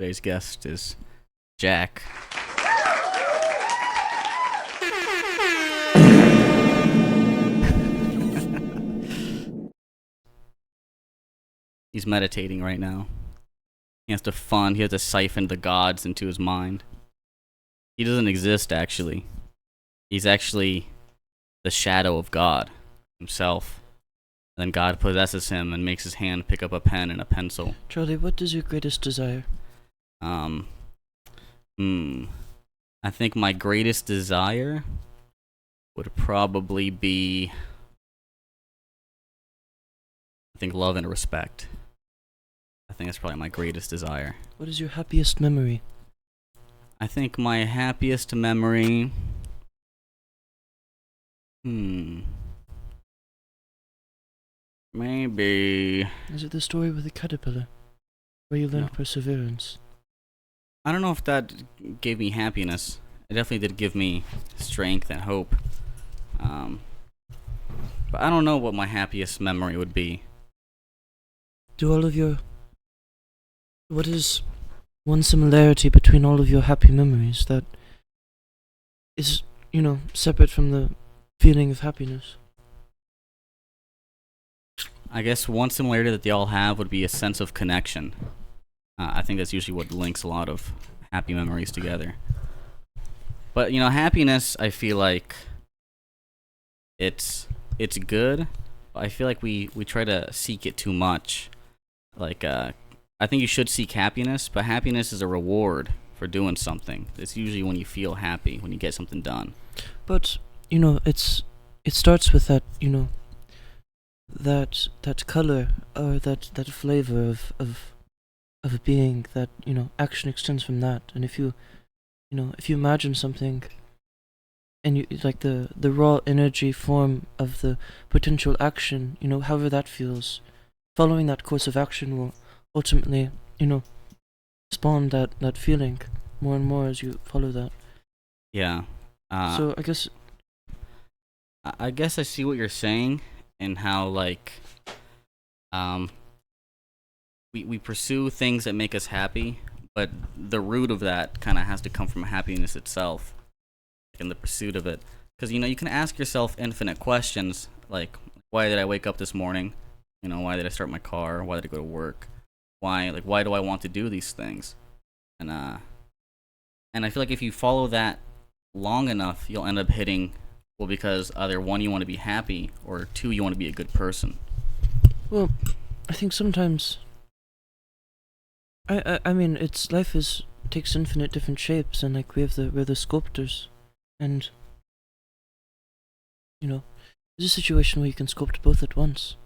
Today's guest is Jack. He's meditating right now. He has to siphon the gods into his mind. He doesn't exist, actually. He's actually the shadow of God himself. And then God possesses him and makes his hand pick up a pen and a pencil. Charlie, what is your greatest desire? I think my greatest desire would probably be, love and respect. I think that's probably my greatest desire. What is your happiest memory? I think my happiest memory, maybe, Is it the story with the caterpillar, where you learned perseverance? I don't know if that gave me happiness. It definitely did give me strength and hope. But I don't know what my happiest memory would be. What is one similarity between all of your happy memories that is, separate from the feeling of happiness? I guess one similarity that they all have would be a sense of connection. I think that's usually what links a lot of happy memories together. But, happiness, I feel like it's good, but I feel like we try to seek it too much. I think you should seek happiness, but happiness is a reward for doing something. It's usually when you feel happy, when you get something done. But, it starts with that, that color, or that flavor of a being that, action extends from that. And if you imagine something, and you like the raw energy form of the potential action, however that feels, following that course of action will ultimately, spawn that feeling more and more as you follow that. Yeah. So I guess I see what you're saying, and how we pursue things that make us happy, but the root of that kind of has to come from happiness itself, in the pursuit of it. Because you can ask yourself infinite questions, like, why did I wake up this morning? Why did I start my car? Why did I go to work? Why do I want to do these things? And I feel like if you follow that long enough, you'll end up hitting, well, because either one, you want to be happy, or two, you want to be a good person. Well, I think sometimes, I mean, life takes infinite different shapes, and we're the sculptors, and there's a situation where you can sculpt both at once,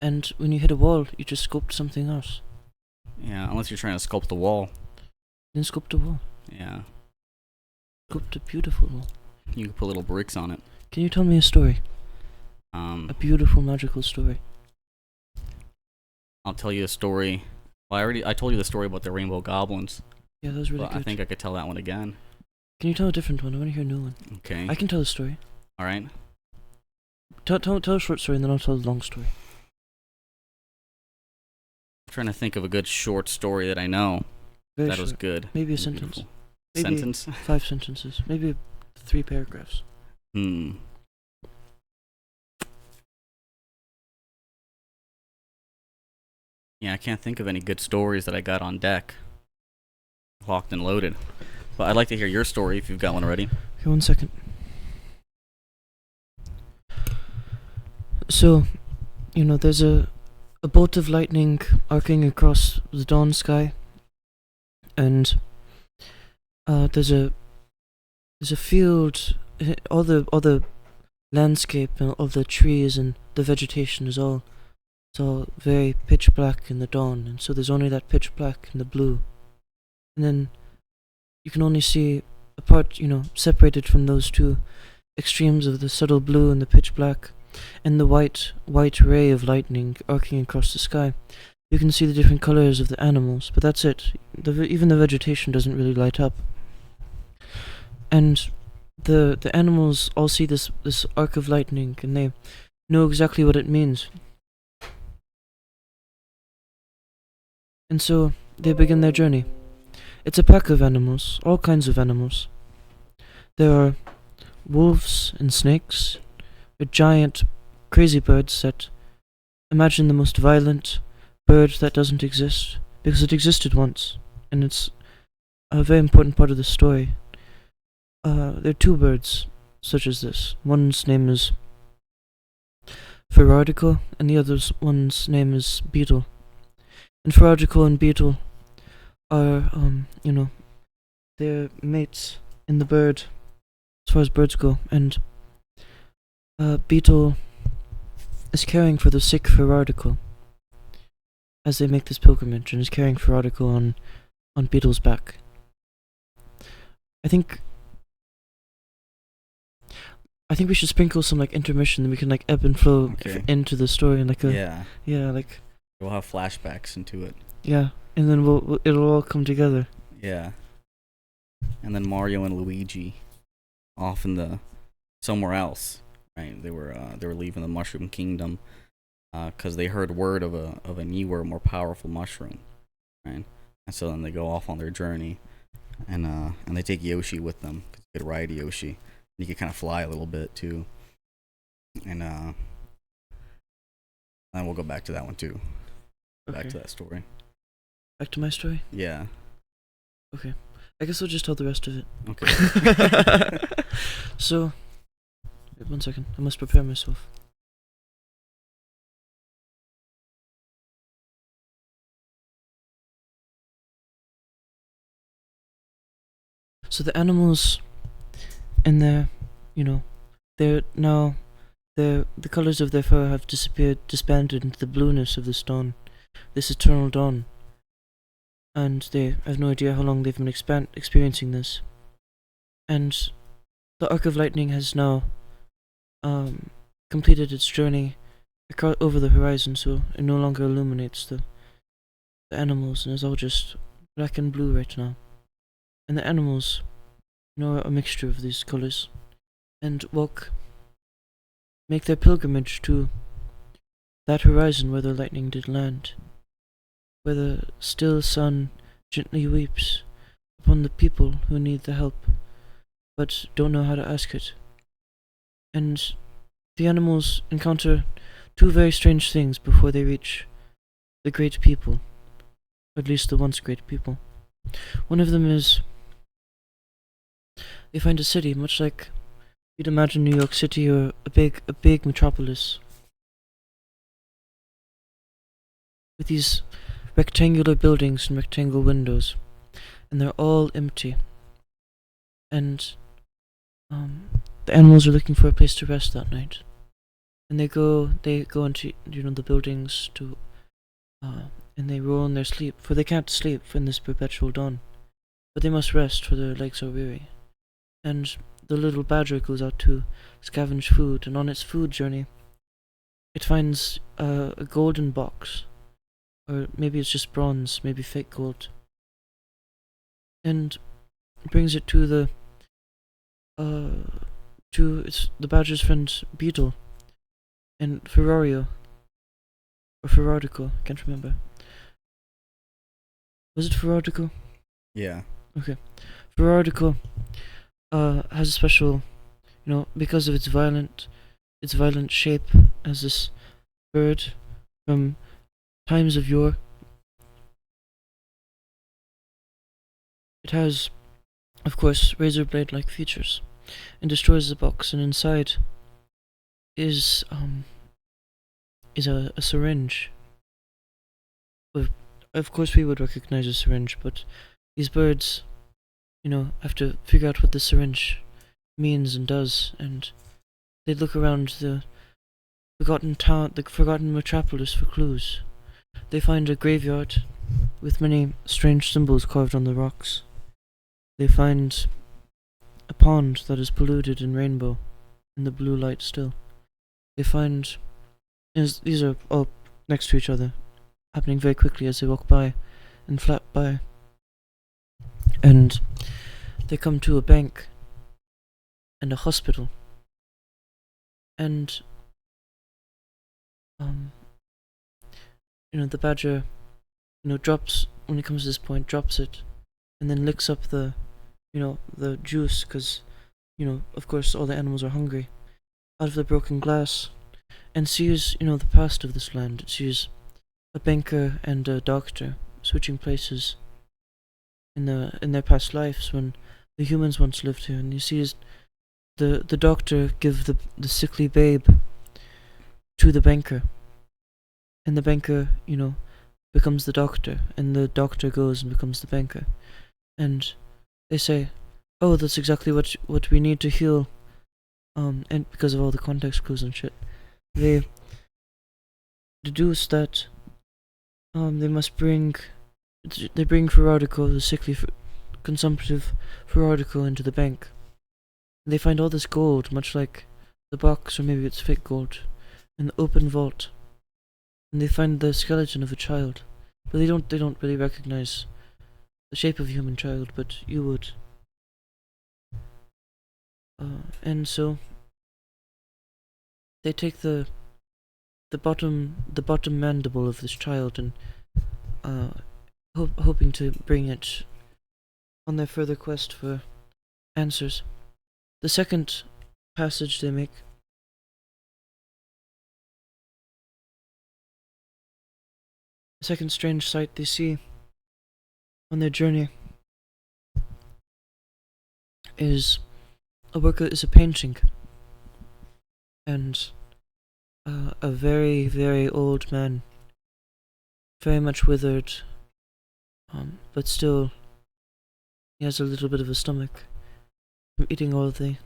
and when you hit a wall, you just sculpt something else. Yeah, unless you're trying to sculpt the wall. Then sculpt a wall. Yeah. Sculpt a beautiful wall. You can put little bricks on it. Can you tell me a story? A beautiful, magical story. I'll tell you a story. Well, I told you the story about the rainbow goblins. Yeah, that was really good. I think I could tell that one again. Can you tell a different one? I want to hear a new one. Okay. I can tell a story. All right. Tell a short story, and then I'll tell a long story. I'm trying to think of a good short story that I know. Very that short. was good. Maybe a sentence. Beautiful. Maybe Sentence? 5 sentences. Maybe 3 paragraphs. Yeah, I can't think of any good stories that I got on deck. Locked and loaded. But I'd like to hear your story if you've got one already. Okay, 1 second. So, there's a bolt of lightning arcing across the dawn sky, and there's a field. All the landscape and all the trees and the vegetation is all very pitch black in the dawn, and so there's only that pitch black and the blue, and then you can only see a part, separated from those two extremes of the subtle blue and the pitch black, and the white ray of lightning arcing across the sky. You can see the different colors of the animals, but that's it. Even the vegetation doesn't really light up. And the animals all see this arc of lightning, and they know exactly what it means. And so they begin their journey. It's a pack of animals, all kinds of animals. There are wolves and snakes, there are giant, crazy birds that imagine the most violent bird that doesn't exist, because it existed once, and it's a very important part of the story. There are two birds such as this. One's name is Ferrardico, and the other one's name is Beetle. And Ferrardico and Beetle are, they're mates in the bird, as far as birds go, and Beetle is caring for the sick Ferrardico as they make this pilgrimage, and is carrying Ferrardico on Beetle's back. I think we should sprinkle some like intermission, then we can like ebb and flow into the story and like like we'll have flashbacks into it. Yeah, and then it'll all come together. Yeah. And then Mario and Luigi off in the somewhere else, right? They were leaving the Mushroom Kingdom because they heard word of a newer, more powerful mushroom, right? And so then they go off on their journey, and they take Yoshi with them because you could ride Yoshi. You could kind of fly a little bit too, and we'll go back to that one too. Back to that story. Back to my story? Yeah. Okay. I guess I'll just tell the rest of it. Okay. So, wait 1 second. I must prepare myself. So the animals in there, they're now, the colours of their fur have disbanded into the blueness of this dawn, this eternal dawn. And they have no idea how long they've been experiencing this. And the Arc of Lightning has now completed its journey over the horizon, so it no longer illuminates the animals, and is all just black and blue right now. And the animals, are a mixture of these colours, and make their pilgrimage to that horizon where the lightning did land, where the still sun gently weeps upon the people who need the help, but don't know how to ask it. And the animals encounter two very strange things before they reach the great people, or at least the once great people. One of them is they find a city, much like you'd imagine New York City or a big metropolis, with these rectangular buildings and rectangular windows, and they're all empty. And the animals are looking for a place to rest that night, and they go into the buildings and they roll in their sleep, for they can't sleep in this perpetual dawn, but they must rest, for their legs are weary. And the little badger goes out to scavenge food, and on its food journey, it finds a golden box, or maybe it's just bronze, maybe fake gold, and brings it to the badger's friend Beetle and Ferrario, or Ferrardico, I can't remember. Was it Ferrardico? Yeah. Okay. Ferrardico has a special, because of its violent shape as this bird from times of yore. It has, of course, razor blade-like features, and destroys the box. And inside is a syringe. Of course, we would recognize a syringe, but these birds, have to figure out what the syringe means and does, and they look around the forgotten town, the forgotten metropolis for clues. They find a graveyard with many strange symbols carved on the rocks. They find a pond that is polluted in rainbow, in the blue light still. They find, these are all next to each other, happening very quickly as they walk by and flap by. And they come to a bank and a hospital. And the badger, drops, when it comes to this point, drops it and then licks up the juice, because of course all the animals are hungry, out of the broken glass, and sees the past of this land. It sees a banker and a doctor switching places in their past lives when the humans once lived here, and he sees the doctor give the sickly babe to the banker, and the banker becomes the doctor, and the doctor goes and becomes the banker, and they say, "Oh, that's exactly what we need to heal." And because of all the context clues and shit, they deduce that they must bring Ferrarico, the sickly, consumptive Ferrarico, into the bank. They find all this gold, much like the box, or maybe it's fake gold, in the open vault. And they find the skeleton of a child, but they don't really recognize the shape of a human child, but you would. And so they take the bottom mandible of this child, and hoping to bring it on their further quest for answers. The second passage they make, the second strange sight they see on their journey, is a painting, and a very, very old man, very much withered, but still he has a little bit of a stomach from eating all the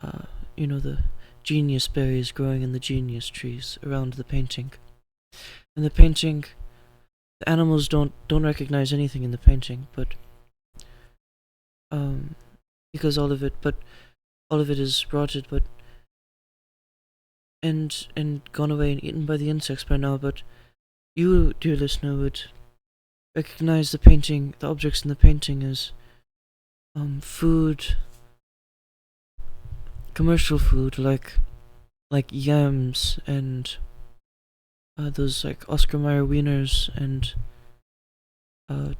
the genius berries growing in the genius trees around the painting. And the painting, the animals don't recognize anything in the painting, but because all of it is rotted, but and gone away and eaten by the insects by now. But you, dear listener, would recognize the objects in the painting as food, commercial food, like yams and those like Oscar Mayer wieners and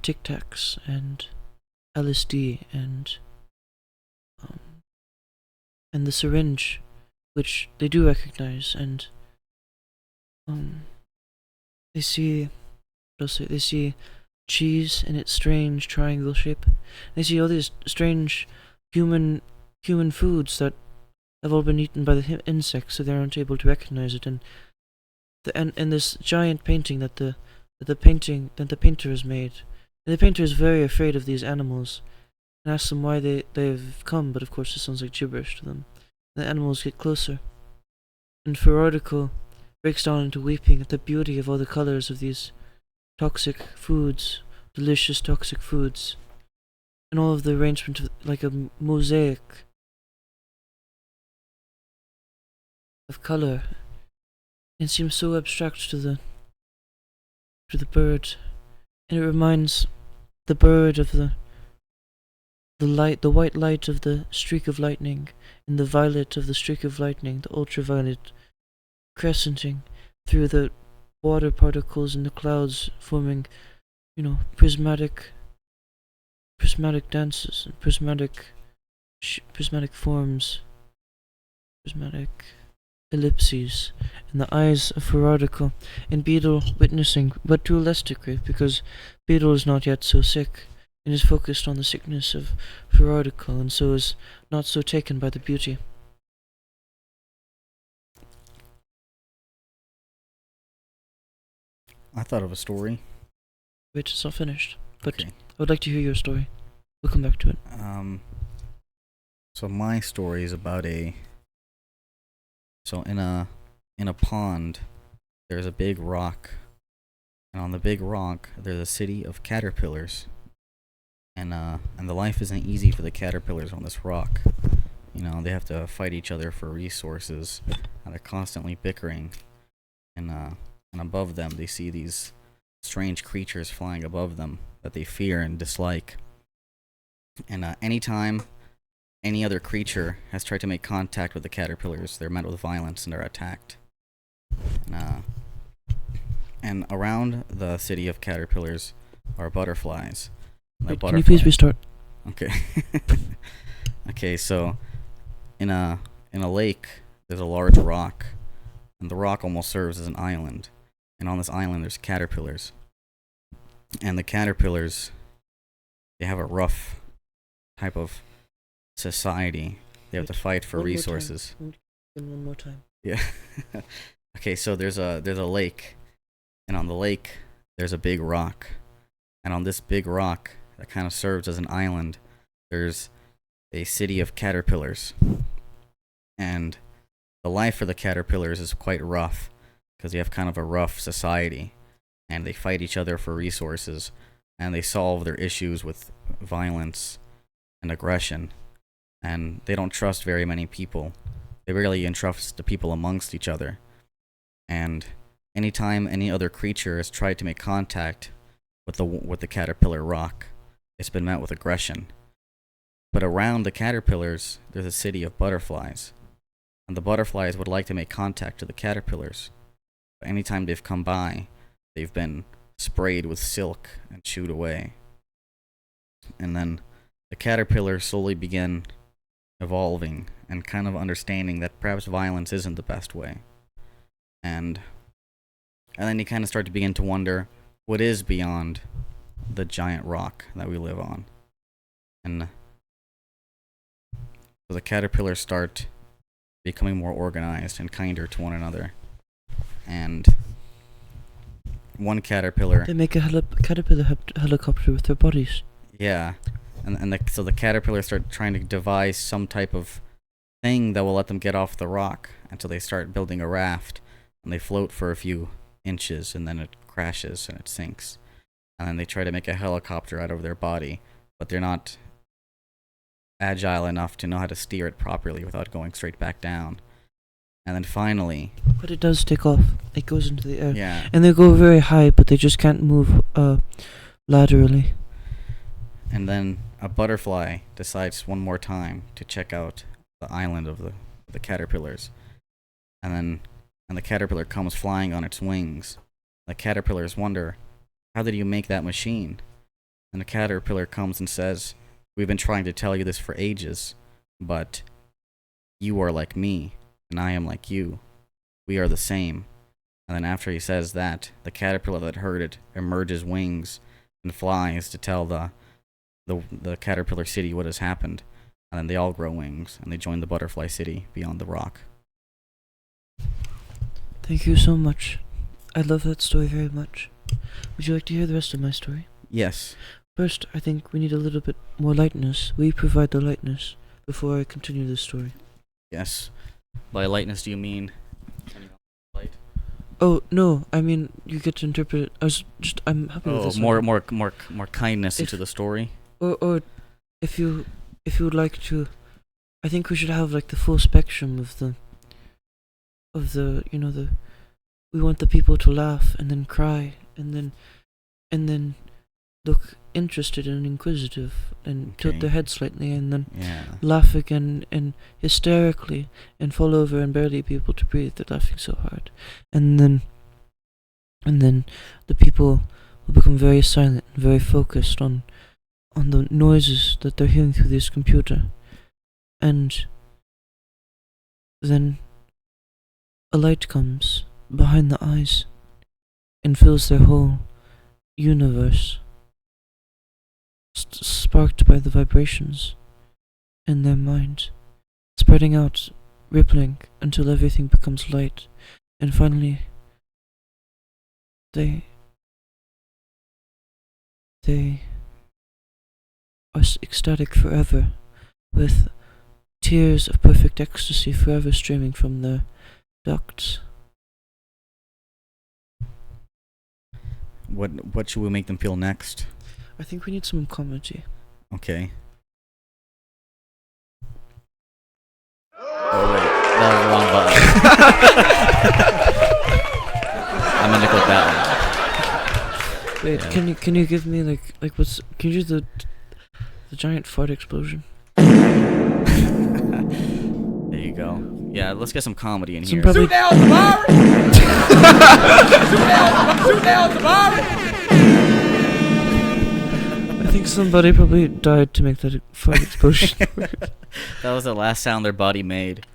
Tic Tacs and LSD and the syringe, which they do recognize, and they see cheese in its strange triangle shape. They see all these strange human foods that have all been eaten by the insects, so they aren't able to recognize it. And this giant painting that the painter has made, and the painter is very afraid of these animals, and asks them why they've come. But of course, it sounds like gibberish to them. And the animals get closer, and Ferrarico breaks down into weeping at the beauty of all the colors of these toxic foods, delicious toxic foods, and all of the arrangement of, like a mosaic of color. It seems so abstract to the bird, and it reminds the bird of the white light of the streak of lightning, and the violet of the streak of lightning, the ultraviolet crescenting through the water particles in the clouds, forming, prismatic dances and prismatic forms, prismatic ellipses in the eyes of Ferrarico, and Beetle witnessing, but to a less degree, because Beetle is not yet so sick, and is focused on the sickness of Ferrarico, and so is not so taken by the beauty. I thought of a story. Wait, it's not finished, but Okay. I would like to hear your story. We'll come back to it. So my story is about so in a pond, there's a big rock, and on the big rock there's a city of caterpillars, and the life isn't easy for the caterpillars on this rock. They have to fight each other for resources, and they're constantly bickering, and above them they see these strange creatures flying above them that they fear and dislike. And anytime any other creature has tried to make contact with the caterpillars, they're met with violence and are attacked. And around the city of caterpillars are butterflies, Wait, can you please restart? Okay. Okay, so in a lake, there's a large rock, and the rock almost serves as an island. And on this island, there's caterpillars. And the caterpillars, they have a rough type of society. They have to fight for resources. One more time. Yeah. Okay, so there's a lake, and on the lake there's a big rock, and on this big rock that kind of serves as an island, there's a city of caterpillars, and the life for the caterpillars is quite rough because they have kind of a rough society, and they fight each other for resources, and they solve their issues with violence and aggression, and they don't trust very many people. They rarely entrust the people amongst each other. And anytime any other creature has tried to make contact with the caterpillar rock, it's been met with aggression. But around the caterpillars, there's a city of butterflies. And the butterflies would like to make contact to the caterpillars. But anytime they've come by, they've been sprayed with silk and chewed away. And then the caterpillars slowly begin evolving and kind of understanding that perhaps violence isn't the best way. And then you kind of start to begin to wonder what is beyond the giant rock that we live on. And so the caterpillars start becoming more organized and kinder to one another. And one caterpillar... They make a caterpillar helicopter with their bodies. Yeah. So the caterpillars start trying to devise some type of thing that will let them get off the rock until they start building a raft. And they float for a few inches, and then it crashes and it sinks. And then they try to make a helicopter out of their body, but they're not agile enough to know how to steer it properly without going straight back down. And then finally... But it does take off. It goes into the air. Yeah. And they go very high, but they just can't move laterally. And then a butterfly decides one more time to check out the island of the caterpillars. And the caterpillar comes flying on its wings. The caterpillars wonder, how did you make that machine? And the caterpillar comes and says, we've been trying to tell you this for ages, but you are like me, and I am like you. We are the same. And then after he says that, the caterpillar that heard it emerges wings and flies to tell the caterpillar city what has happened. And then they all grow wings, and they join the butterfly city beyond the rock. Thank you so much. I love that story very much. Would you like to hear the rest of my story? Yes. First, I think we need a little bit more lightness. We provide the lightness before I continue this story. Yes. By lightness, do you mean light? Oh no, I mean you get to interpret it. I'm happy with this. More kindness into the story. Or if you would like to, I think we should have like the full spectrum of the we want the people to laugh and then cry and then look interested and inquisitive and tilt their head slightly and then laugh again and hysterically and fall over and barely be able to breathe. They're laughing so hard. And then the people will become very silent and very focused on the noises that they're hearing through this computer. And then a light comes behind the eyes and fills their whole universe, sparked by the vibrations in their mind, spreading out, rippling until everything becomes light, and finally they are ecstatic forever, with tears of perfect ecstasy forever streaming from their ducts. What should we make them feel next? I think we need some comedy. Okay. Oh wait, that was the wrong button. I meant to click that one. Wait, Yeah. can you give me like what's, can you do the giant fart explosion? There you go. Yeah, let's get some comedy in Some here. probably- Shoot down the virus! Shoot down the virus! I think somebody probably died to make that fart explosion. That was the last sound their body made.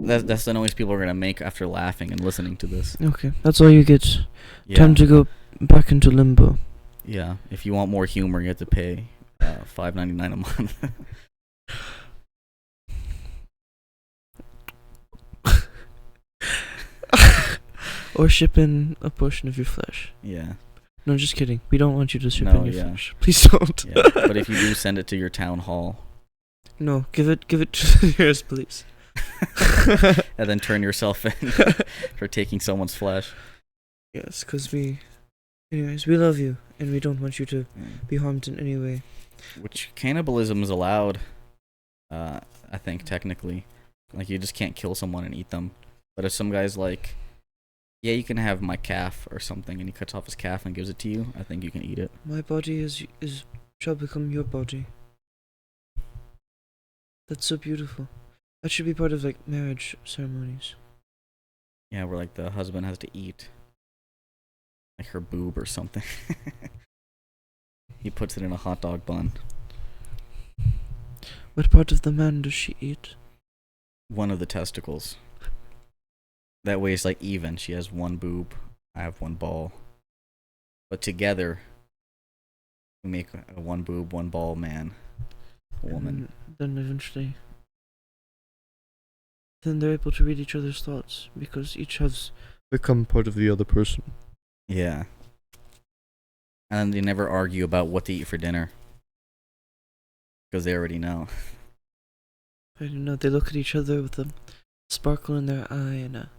That's the noise people are gonna make after laughing and listening to this. Okay, that's all you get. Yeah. Time to go back into limbo. Yeah. If you want more humor, you have to pay $5.99 a month. Or ship in a portion of your flesh. Yeah. No, just kidding. We don't want you to ship No, in your yeah. flesh. Please don't. Yeah. But if you do, send it to your town hall. No, give it to the nearest police. And then turn yourself in for taking someone's flesh. Yes, because anyways, we love you, and we don't want you to be harmed in any way. Which cannibalism is allowed, I think, technically. Like, you just can't kill someone and eat them. But if some guy's like, yeah, you can have my calf or something, and he cuts off his calf and gives it to you, I think you can eat it. My body shall become your body. That's so beautiful. That should be part of, like, marriage ceremonies. Yeah, where, like, the husband has to eat, like, her boob or something. He puts it in a hot dog bun. What part of the man does she eat? One of the testicles. That way it's, like, even. She has one boob, I have one ball. But together, we make a one boob, one ball man. A woman. And then eventually... Then they're able to read each other's thoughts, because each has become part of the other person. Yeah. And then they never argue about what to eat for dinner. Because they already know. I don't know, they look at each other with a sparkle in their eye and a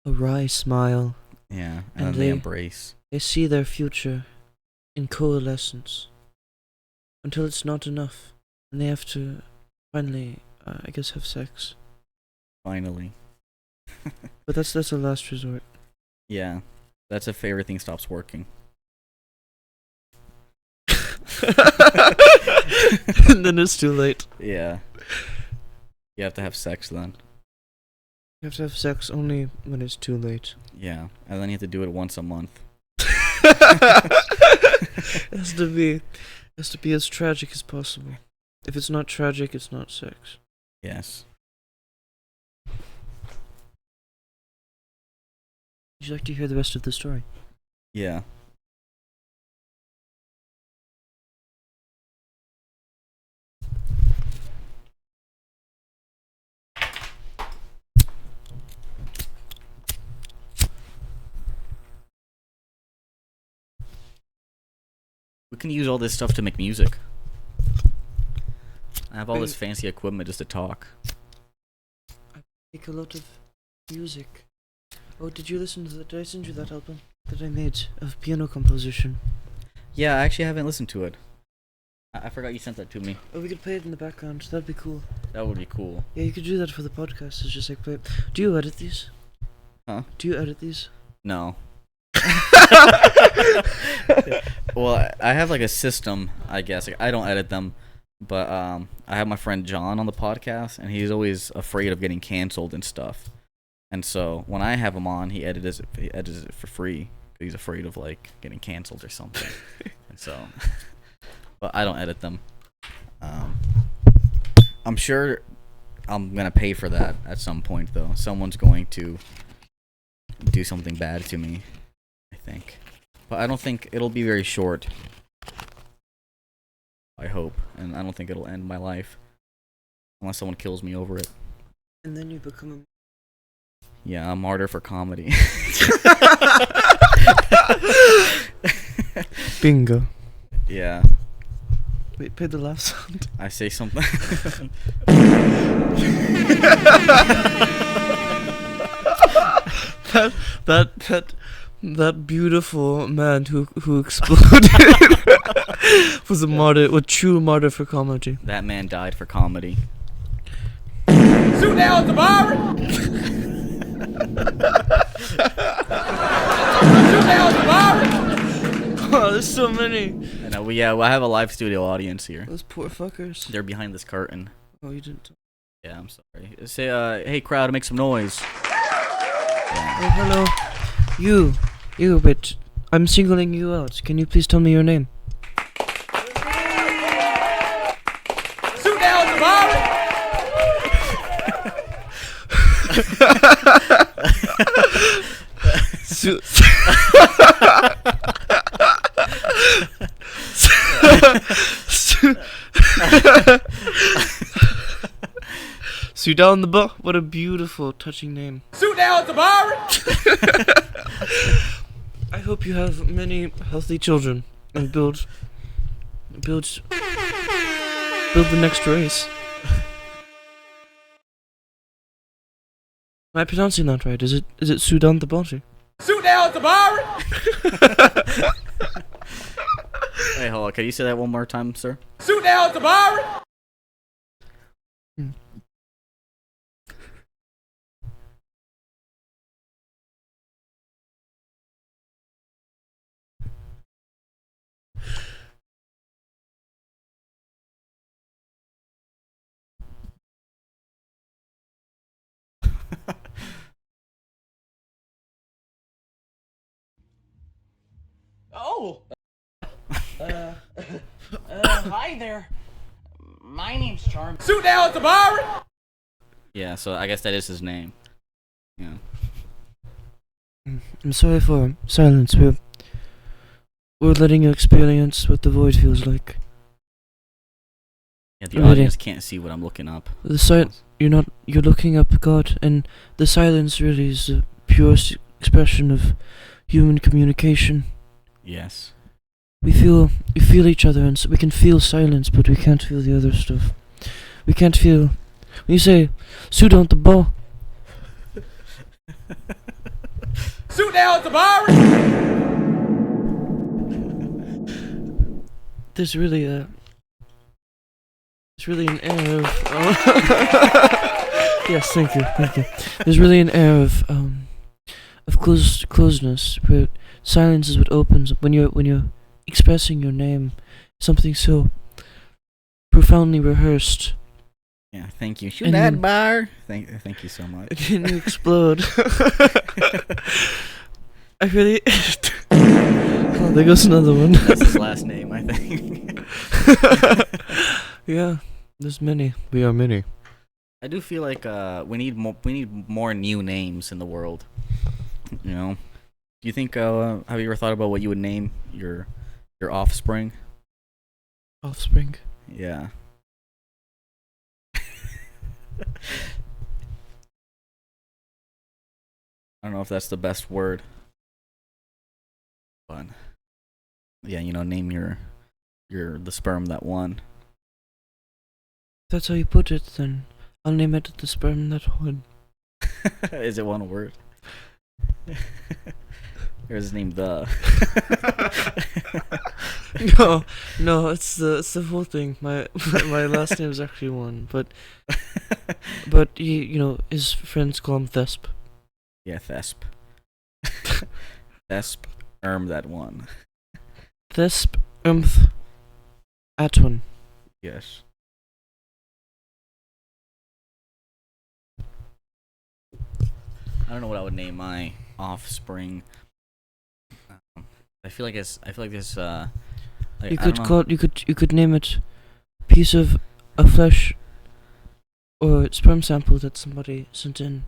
wry smile. Yeah, And then they embrace. They see their future in coalescence. Until it's not enough. And they have to finally, I guess, have sex. Finally. But that's a last resort. Yeah. That's if everything stops working. And then it's too late. Yeah. You have to have sex then. You have to have sex only when it's too late. Yeah. And then you have to do it once a month. It has to be as tragic as possible. If it's not tragic, it's not sex. Yes. Would you like to hear the rest of the story? Yeah. We can use all this stuff to make music. I have all this fancy equipment just to talk. I make a lot of music. Oh, did you listen to that? Did I send you that album that I made of piano composition? Yeah, I actually haven't listened to it. I forgot you sent that to me. Oh, we could play it in the background. That'd be cool. That would be cool. Yeah, you could do that for the podcast. It's just like play it. Do you edit these? Huh? Do you edit these? No. Well, I have like a system, I guess. Like, I don't edit them, but I have my friend John on the podcast, and he's always afraid of getting canceled and stuff. And so when I have him on, he edits it for free. He's afraid of like getting canceled or something. And so, but I don't edit them. I'm sure I'm gonna pay for that at some point, though. Someone's going to do something bad to me, I think. But I don't think it'll be very short. I hope. And I don't think it'll end my life. Unless someone kills me over it. And then you become Yeah, a martyr for comedy. Bingo. Yeah. Wait, play the laugh sound. I say something. That beautiful man who exploded was a martyr, a true martyr for comedy. That man died for comedy. Shoot down the bar! Shoot down the bar! Oh, there's so many. I know. I have a live studio audience here. Those poor fuckers. They're behind this curtain. Oh, you didn't. Yeah, I'm sorry. Say, hey crowd, make some noise. Yeah. Oh, hello. You, but I'm singling you out. Can you please tell me your name? Shoot down the virus. Sudan the Buck. What a beautiful, touching name. Shoot down the virus. I hope you have many healthy children and build the next race. Am I pronouncing that right? Is it Sudan the Bounty? Shoot down the virus. Hey, hold on. Can you say that one more time, sir? Shoot down the virus. Oh! Hi there. My name's Charm. Shoot down the virus. Yeah, so I guess that is his name. Yeah. I'm sorry for silence. We're letting you experience what the void feels like. Yeah, the Really? audience can't see what I'm looking up. You're looking up God, and the silence really is the purest expression of human communication. Yes. We feel each other, and so we can feel silence, but we can't feel the other stuff. We can't feel. When you say, "Suit the ball," Shoot down the virus. there's really an air of. Yes, thank you. There's really an air of closeness, where silence is what opens up when you're expressing your name, something so profoundly rehearsed. Yeah, thank you. Shoot And that then- bar. Thank you so much. And you explode. I really. Oh, there goes another one. That's his last name, I think. Yeah, there's many. We are many. I do feel like we need more new names in the world. You know, do you think have you ever thought about what you would name your offspring? Offspring. Yeah. I don't know if that's the best word, but yeah, name your the sperm that won. If that's how you put it, then I'll name it the sperm that won. Is it one word? Or is his name the? No, it's the whole thing. My last name is actually one, but his friends call him Thesp. Yeah, Thesp. Thesp, that one. Thesp, Atwin. Yes. I don't know what I would name my offspring. I feel like this. Like, You I don't know. you could name it piece of a flesh or sperm sample that somebody sent in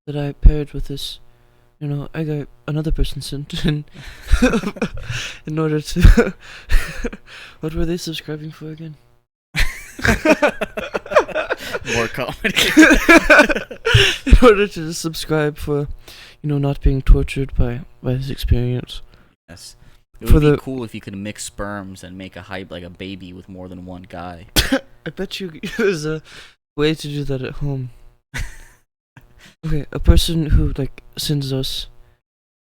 that I paired with this. I got another person sent in in order to. What were they subscribing for again? More comedy. In order to subscribe for, not being tortured by his experience. Yes. It For would be the- cool if you could mix sperms and make like a baby with more than one guy. I bet you there's a way to do that at home. Okay, a person who sends us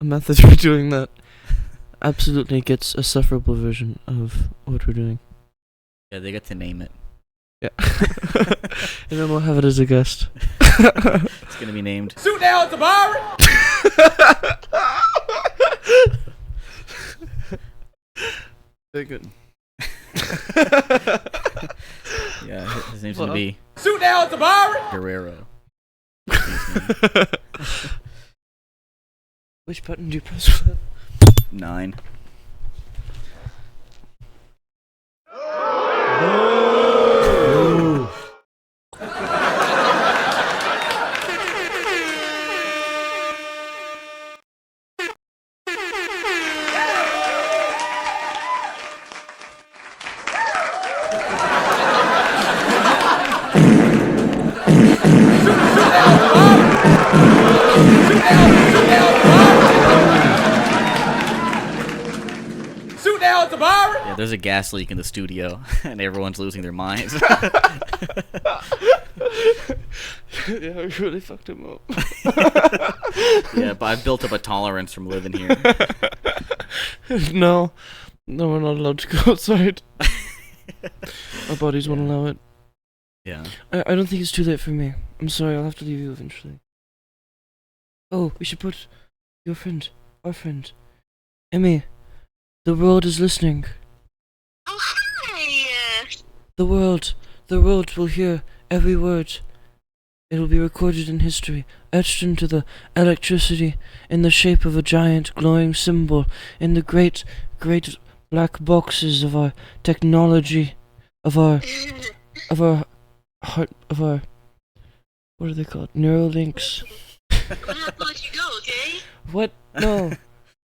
a method for doing that absolutely gets a sufferable version of what we're doing. Yeah, they get to name it. Yeah. And then we'll have it as a guest. It's gonna be named. Shoot down the virus. Very good. Yeah, his name's gonna be Shoot down Tabari! Guerrero. Which button do you press for that? 9. Shoot down Tabari! Yeah, there's a gas leak in the studio, and everyone's losing their minds. Yeah, I really fucked him up. Yeah, but I've built up a tolerance from living here. No, we're not allowed to go outside. Our bodies won't allow it. Yeah. I don't think it's too late for me. I'm sorry, I'll have to leave you eventually. Oh, we should put your friend, our friend, Emmy. The world is listening. Oh, hi. The world will hear every word. It will be recorded in history, etched into the electricity in the shape of a giant glowing symbol in the great black boxes of our technology, of our heart, of our, what are they called? Neural links. I'm not gonna let you go, okay? What? No.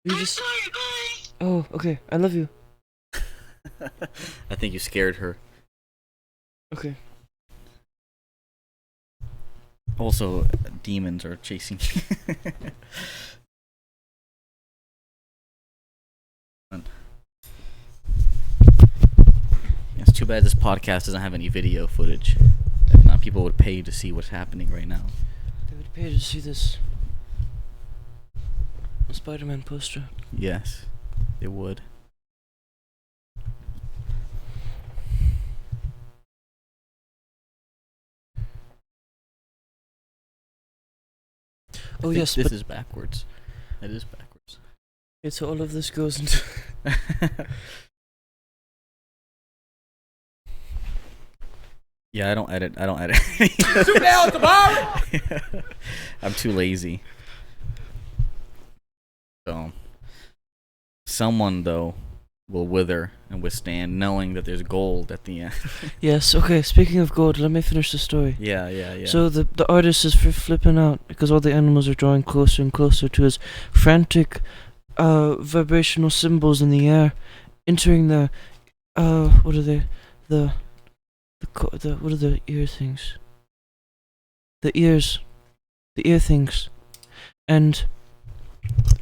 You I'm just. sorry, bye. Oh, okay. I love you. I think you scared her. Okay. Also, demons are chasing you. It's too bad this podcast doesn't have any video footage. If not, people would pay to see what's happening right now. They would pay to see this. A Spider-Man poster. Yes, they would. Oh yes, this but is backwards. It is backwards. okay, so all of this goes into. Yeah, I don't edit. Shoot down Tabari! I'm too lazy. So, someone though will wither and withstand, knowing that there's gold at the end. Yes. Okay. Speaking of gold, let me finish the story. Yeah. So the artist is flipping out because all the animals are drawing closer and closer to his frantic, vibrational symbols in the air, entering the, what are they, the what are the ear things? The ears, the ear things, and,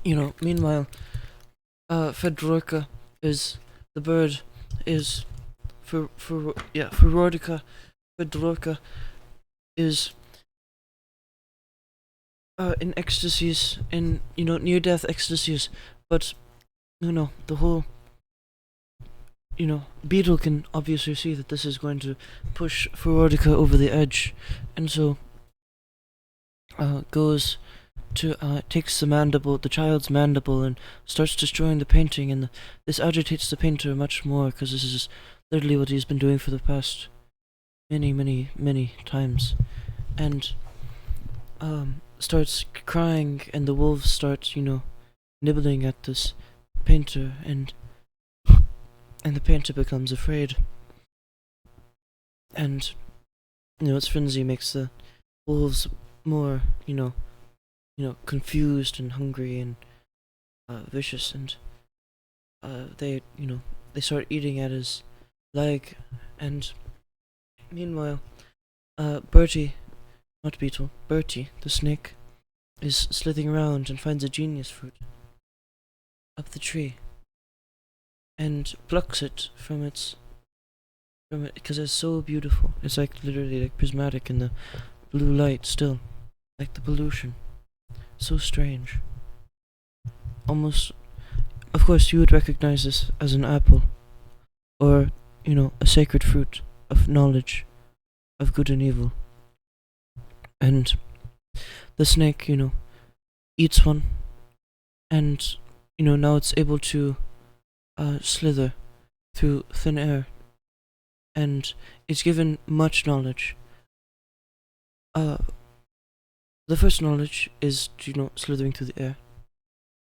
meanwhile, Fedorka is the bird, is Fedorka is in ecstasies, in near-death ecstasies, but the whole Beetle can obviously see that this is going to push Fedorka over the edge, and so goes to takes the child's mandible, and starts destroying the painting, and this agitates the painter much more because this is literally what he's been doing for the past many times, and starts crying, and the wolves start nibbling at this painter, and the painter becomes afraid, and its frenzy makes the wolves more confused and hungry and vicious, and they start eating at his leg, and meanwhile Bertie, not Beetle, Bertie the snake is slithering around and finds a genius fruit up the tree and plucks it from it because it's so beautiful. It's like literally like prismatic in the blue light still, like the pollution. So strange. Almost, of course, you would recognize this as an apple, or a sacred fruit of knowledge, of good and evil. And the snake, eats one, and now it's able to slither through thin air and it's given much knowledge. The first knowledge is, slithering through the air.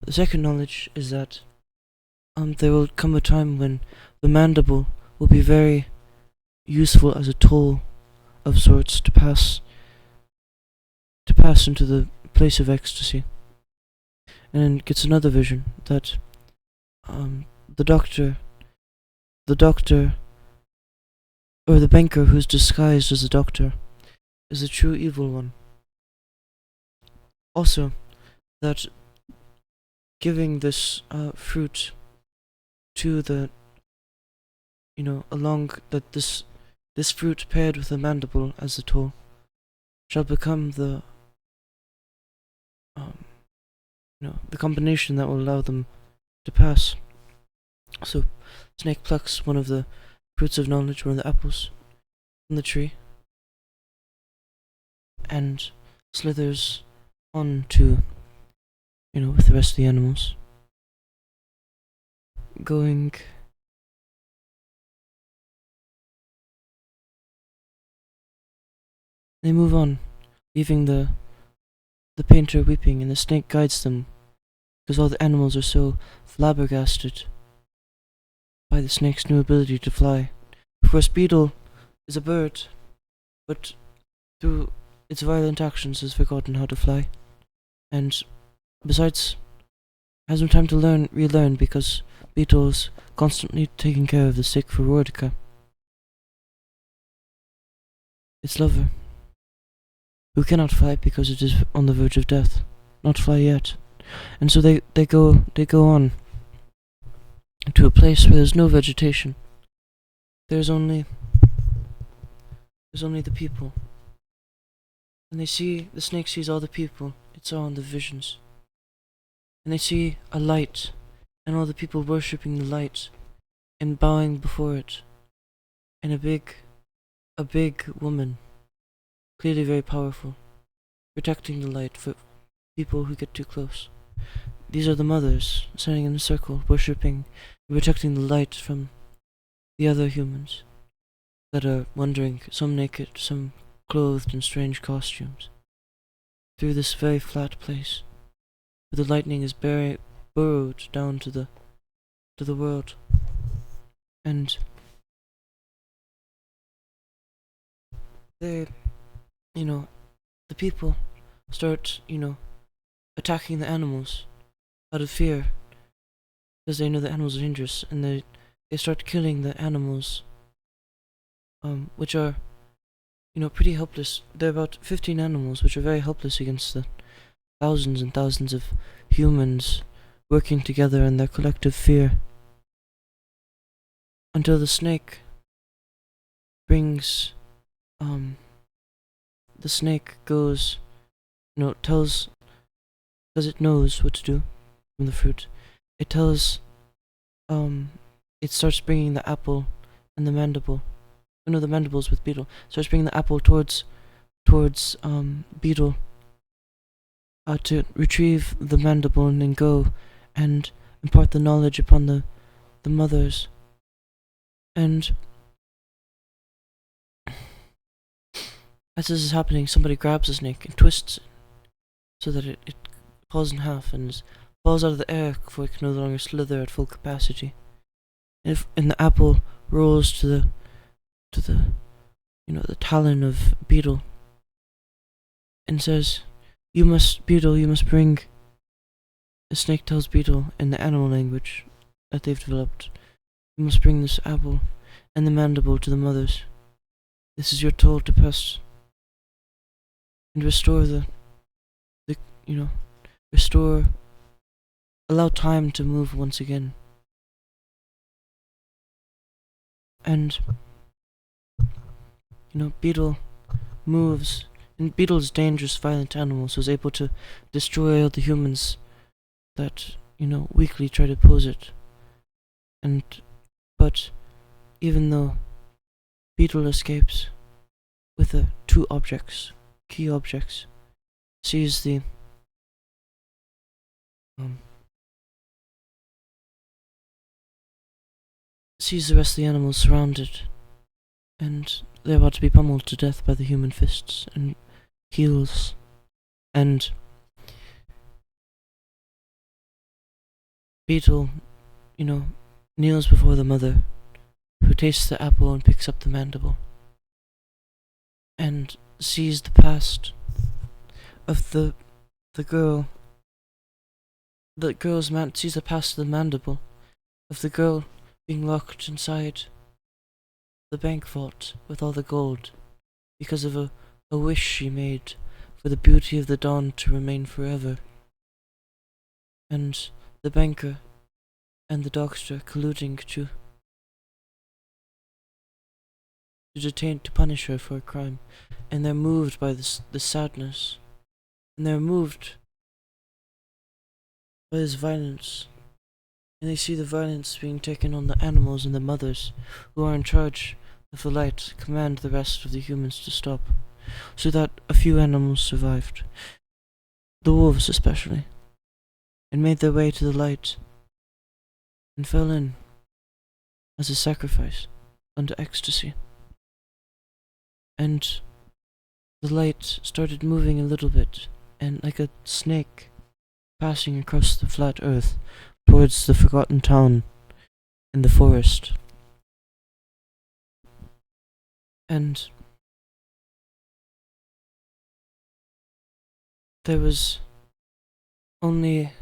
The second knowledge is that there will come a time when the mandible will be very useful as a tool of sorts to pass into the place of ecstasy. And then gets another vision that the doctor or the banker who's disguised as a doctor is a true evil one. Also, that giving this fruit to the, this fruit paired with the mandible as the tool shall become the combination that will allow them to pass. So, Snake plucks one of the fruits of knowledge, one of the apples from the tree, and slithers on to, with the rest of the animals. They move on, leaving the painter weeping, and the snake guides them, because all the animals are so flabbergasted by the snake's new ability to fly. Of course, Beetle is a bird, but through its violent actions has forgotten how to fly, and besides, has no time to relearn, because Beetle's constantly taking care of the sick for Rodica, its lover, who cannot fly because it is on the verge of death, not fly yet. And so they go on to a place where there's no vegetation. There's only the people. And the snake sees all the people. It's all in the visions. And they see a light, and all the people worshipping the light and bowing before it. And a big woman, clearly very powerful, protecting the light for people who get too close. These are the mothers, standing in a circle, worshipping and protecting the light from the other humans that are wandering, some naked, some clothed in strange costumes, through this very flat place, where the lightning is burrowed down to the world. And they, the people start, attacking the animals out of fear, because they know the animals are dangerous, and they start killing the animals, which are, pretty helpless. There are about 15 animals which are very helpless against the thousands and thousands of humans working together in their collective fear, until the snake brings, the snake goes, tells, because it knows what to do from the fruit. It tells, it starts bringing the apple and the mandible. Oh no, the mandible's with Beetle. Starts bringing the apple towards Beetle, to retrieve the mandible and then go and impart the knowledge upon the mothers. And as this is happening, somebody grabs the snake and twists it so that it falls in half and falls out of the air before it can no longer slither at full capacity. And the apple rolls to the the talon of Beetle, and says, Beetle, you must bring. The snake tells Beetle in the animal language that they've developed, you must bring this apple and the mandible to the mothers. This is your toll to pass and restore allow time to move once again. And Beetle moves, and Beetle's dangerous, violent animal, so is able to destroy all the humans that, weakly try to oppose it. But even though Beetle escapes with the two key objects, sees the rest of the animals surrounded and they're about to be pummeled to death by the human fists and heels. And Beetle, kneels before the mother, who tastes the apple and picks up the mandible, and sees the past of the girl. The girl's sees the past of the mandible of the girl being locked inside the bank vault with all the gold because of a wish she made for the beauty of the dawn to remain forever. And the banker and the doctor colluding to punish her for a crime, and they're moved by the sadness, and they're moved by this violence, and they see the violence being taken on the animals, and the mothers who are in charge of the light command the rest of the humans to stop, so that a few animals survived, the wolves especially, and made their way to the light and fell in as a sacrifice unto ecstasy. And the light started moving a little bit, and like a snake passing across the flat earth towards the forgotten town in the forest. And there was only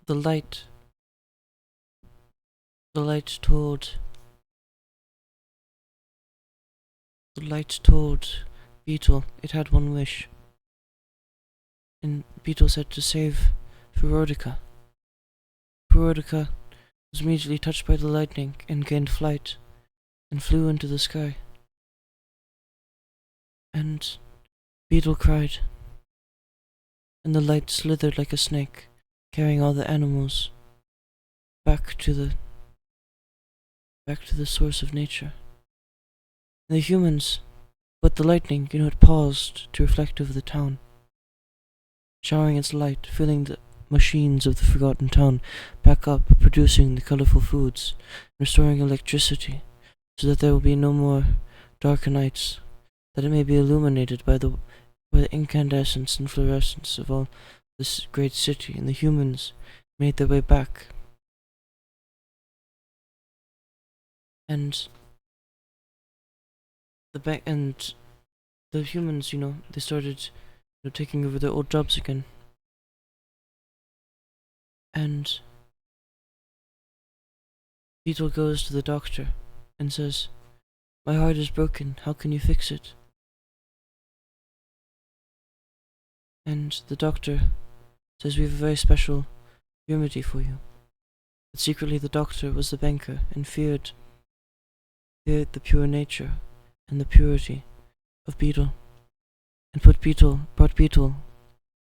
the light. The light told Beetle it had one wish, and Beetle said to save Veronica. Veronica was immediately touched by the lightning and gained flight, and flew into the sky. And Beetle cried, and the light slithered like a snake, carrying all the animals back to the source of nature. And the humans, but the lightning, it paused to reflect over the town, showering its light, filling the machines of the forgotten town back up, producing the colorful foods, restoring electricity, so that there will be no more darker nights, that it may be illuminated by the incandescence and fluorescence of all this great city. And the humans made their way back, and the humans, they started taking over their old jobs again. And Beetle goes to the doctor and says, "My heart is broken, how can you fix it?" And the doctor says, "We have a very special remedy for you." But secretly the doctor was the banker and feared the pure nature and the purity of Beetle, and brought Beetle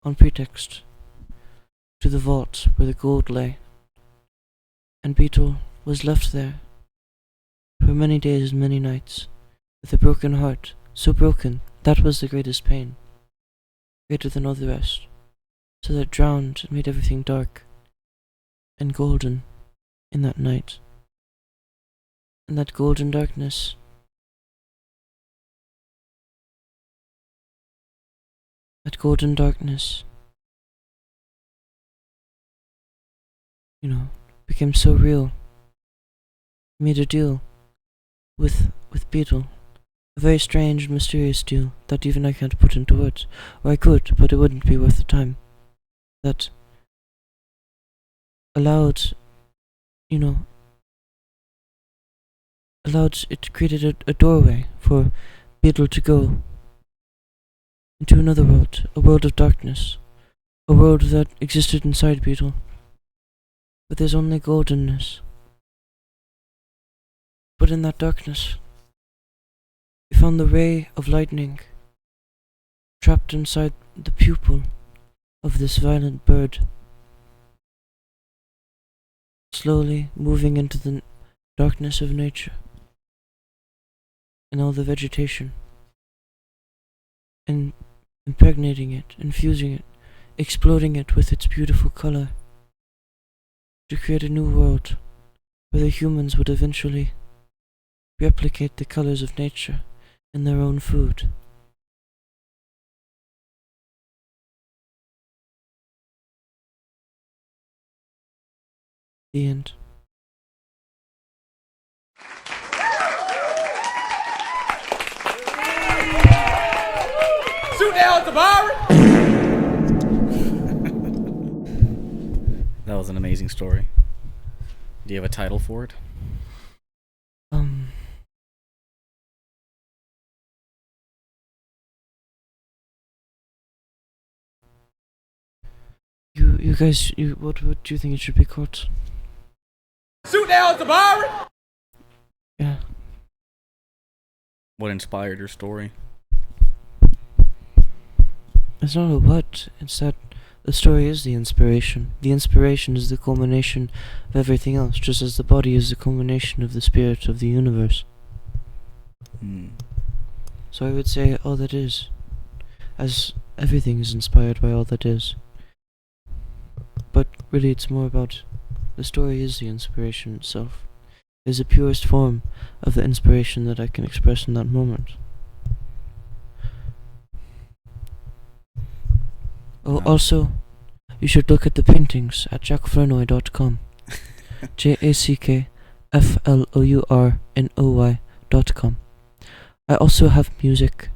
on pretext to the vault where the gold lay. And Beetle was left there for many days and many nights, with a broken heart, so broken that was the greatest pain, greater than all the rest, so that it drowned and made everything dark and golden in that night. And that golden darkness became so real. He made a deal with Beetle, a very strange and mysterious deal that even I can't put into words, or I could, but it wouldn't be worth the time. That allowed, it created a doorway for Beetle to go into another world, a world of darkness, a world that existed inside Beetle, but there's only goldenness. But in that darkness, we found the ray of lightning trapped inside the pupil of this violent bird, slowly moving into the darkness of nature and all the vegetation, and impregnating it, infusing it, exploding it with its beautiful color, to create a new world where the humans would eventually replicate the colors of nature in their own food. The end. Shoot down Tabari! That was an amazing story. Do you have a title for it? You guys, what do you think it should be called? Shoot down Tabari! Yeah. What inspired your story? It's not a what, it's that the story is the inspiration. The inspiration is the culmination of everything else, just as the body is the culmination of the spirit of the universe. So I would say all that is, as everything is inspired by all that is. But really it's more about the story is the inspiration itself. It is the purest form of the inspiration that I can express in that moment. Oh, also, you should look at the paintings at jackflournoy.com. JACKFLOURNOY.com. I also have music.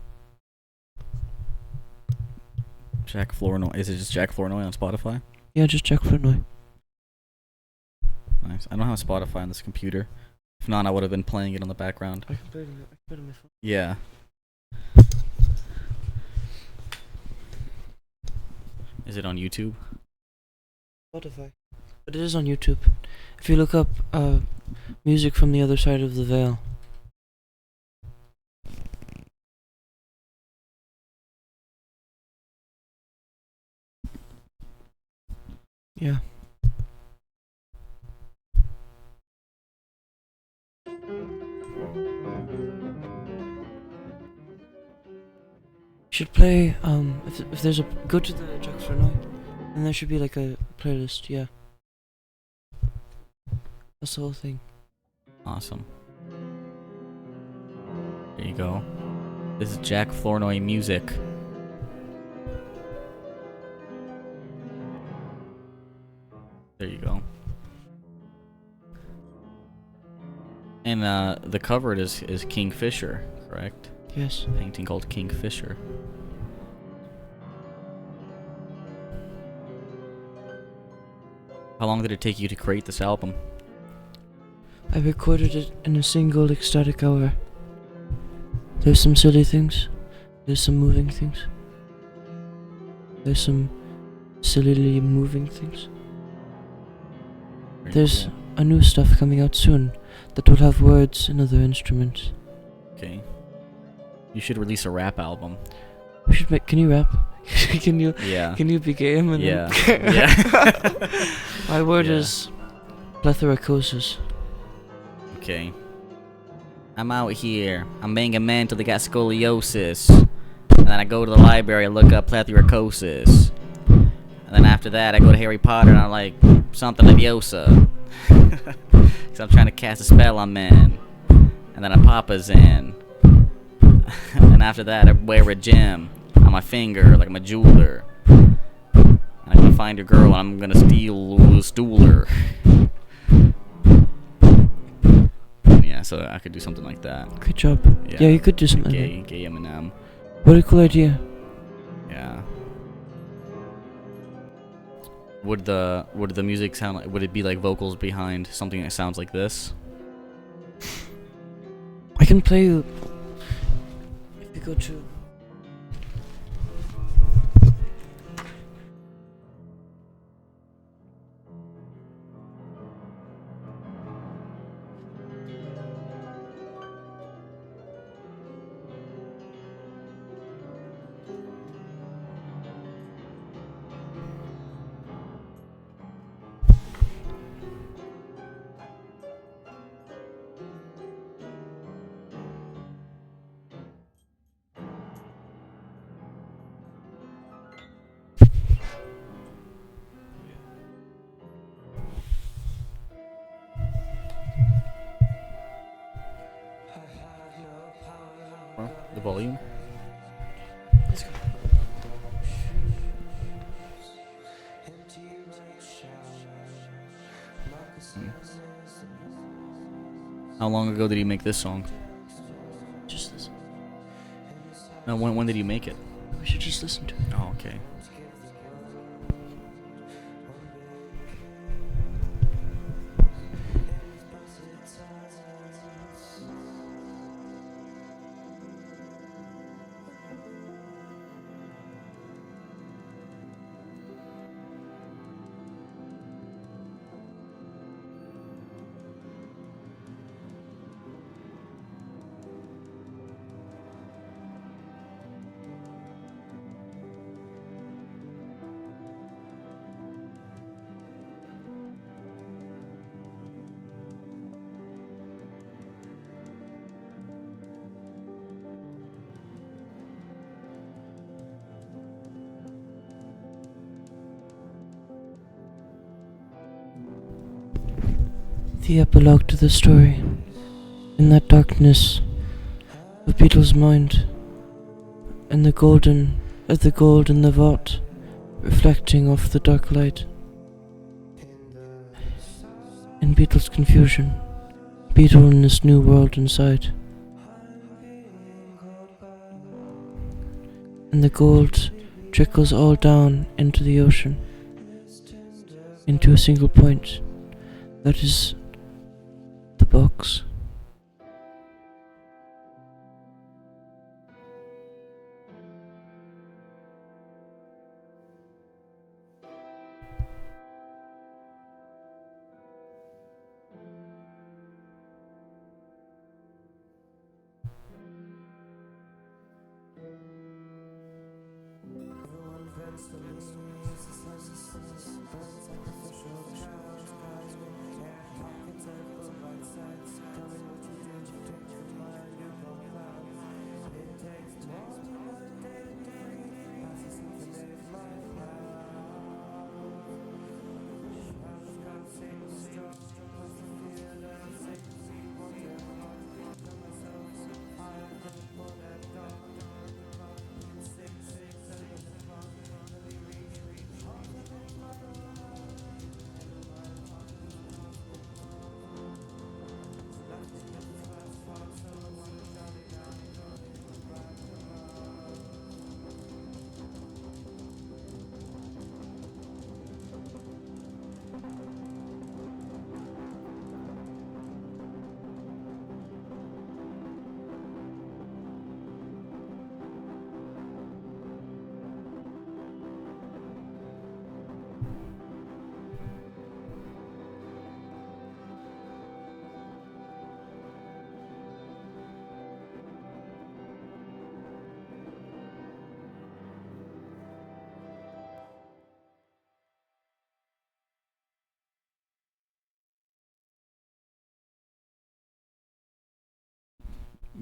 Jack Flournoy. Is it just Jack Flournoy on Spotify? Yeah, just Jack Flournoy. Nice. I don't have Spotify on this computer. If not, I would have been playing it on the background. I can play it on my phone. Yeah. Is it on YouTube? Spotify. But it is on YouTube. If you look up music from the other side of the veil. Yeah. Should play if there's a go to the Jack Flournoy and there should be like a playlist, yeah. That's the whole thing. Awesome. There you go. This is Jack Flournoy music. There you go. And the cover is Kingfisher, correct? Yes. A painting called Kingfisher. How long did it take you to create this album? I recorded it in a single ecstatic hour. There's some silly things. There's some moving things. There's some sillily moving things. Very There's cool. a new stuff coming out soon that will have words and other instruments. Okay. You should release a rap album. We should make. Can you rap? Can you? Yeah. Can you be game? And Yeah. then Yeah. My word Yeah. is plethorocosis. Okay. I'm out here. I'm being a man till they got scoliosis. And then I go to the library and look up plethorocosis. And then after that, I go to Harry Potter and I'm like, something Leviosa. Because I'm trying to cast a spell on men. And then I pop a Zen. And after that, I wear a gem on my finger like I'm a jeweler. And I'm gonna find a girl and I'm gonna steal a stooler. Yeah, so I could do something like that. Good job. Yeah, you could do something. Like Gay Eminem. that. What a cool idea. Yeah. Would the music sound like? Would it be like vocals behind something that sounds like this? I can play you. If you go to. volume. Let's go. How long ago did he make this song? Just listen. No, when did he make it? We should just listen to it. Oh, okay. The epilogue to the story. In that darkness of Beetle's mind, and the gold in the vault, reflecting off the dark light. In Beetle's confusion, Beetle in this new world inside. And the gold trickles all down into the ocean, into a single point. That is the box.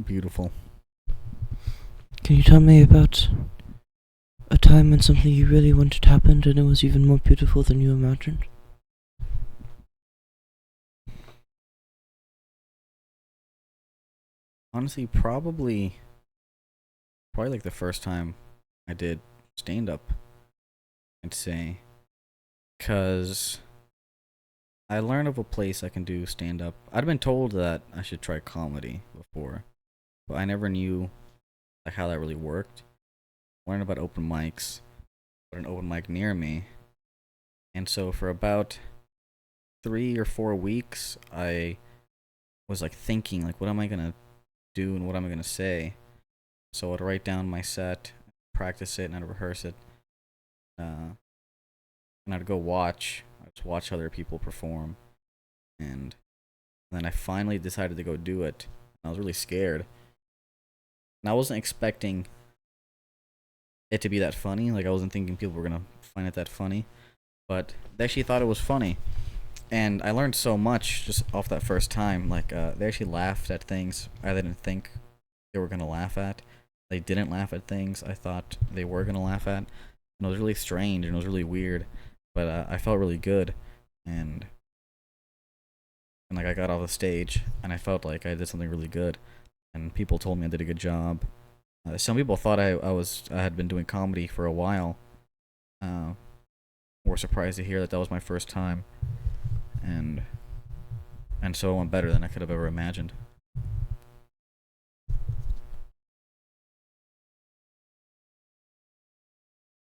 Beautiful. Can you tell me about a time when something you really wanted happened and it was even more beautiful than you imagined? Honestly, probably like the first time I did stand-up, I'd say. Because I learned of a place I can do stand-up. I'd been told that I should try comedy before, but I never knew like how that really worked. I learned about open mics, but an open mic near me. And so for about 3 or 4 weeks, I was like thinking, like, what am I gonna do and what am I gonna say? So I'd write down my set, practice it, and I'd rehearse it. And I'd go watch. I'd watch other people perform. And then I finally decided to go do it. I was really scared. And I wasn't expecting it to be that funny. Like, I wasn't thinking people were gonna find it that funny. But they actually thought it was funny. And I learned so much just off that first time. Like, they actually laughed at things I didn't think they were gonna laugh at. They didn't laugh at things I thought they were gonna laugh at. And it was really strange and it was really weird. But I felt really good. And like, I got off the stage and I felt like I did something really good. And people told me I did a good job. Some people thought I had been doing comedy for a while. Were surprised to hear that was my first time, and so it went better than I could have ever imagined.